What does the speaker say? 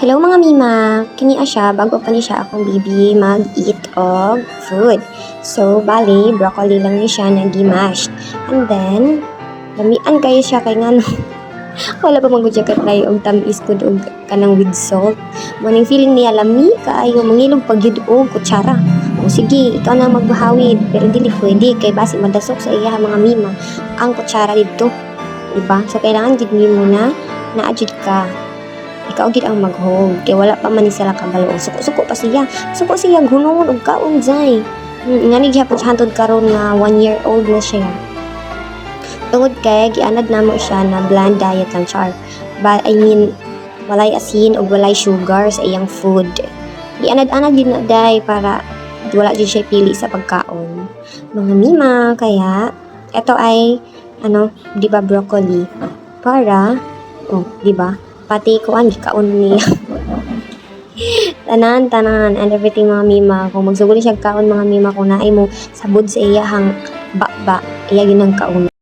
Hello mga mima, kini siya bago pa ni siya akong bibi mag-eat og food. So, bali, broccoli lang ni siya na gimashed. And then, lamian kayo siya kay nga no. Wala pa magud siya katry og tamis ko og kanang with salt. Morning feeling niya lami kaayo mangilog pag yun og kutsara. O sige, ikaw na magbahawid pero dili pwede kay basi madasok sa iya mga mima ang kutsara dito. Diba? So, kailangan gid mo na na-adjust ka. Ikaw gid ang mag-hold kay wala pa man ni sila kabalo. Suko pa siya. Suko siya gunon og kaon jay. Nga ni gyapon siya hantod karon nga 1 year old na siya. Tungod kay gianad namo siya na bland diet lang char. But I mean walay asin og walay sugar sa iyang food. Gianad-anad din na day para wala jud siya pili sa pagkaon. Mga mima kaya ito ay di ba broccoli para di ba? Pati kuan gikaon niya. tanan and everything mga mima kung magsugod siya kaon mga mima kung naay mo sabod sa iyahang ba iya ginang kaon.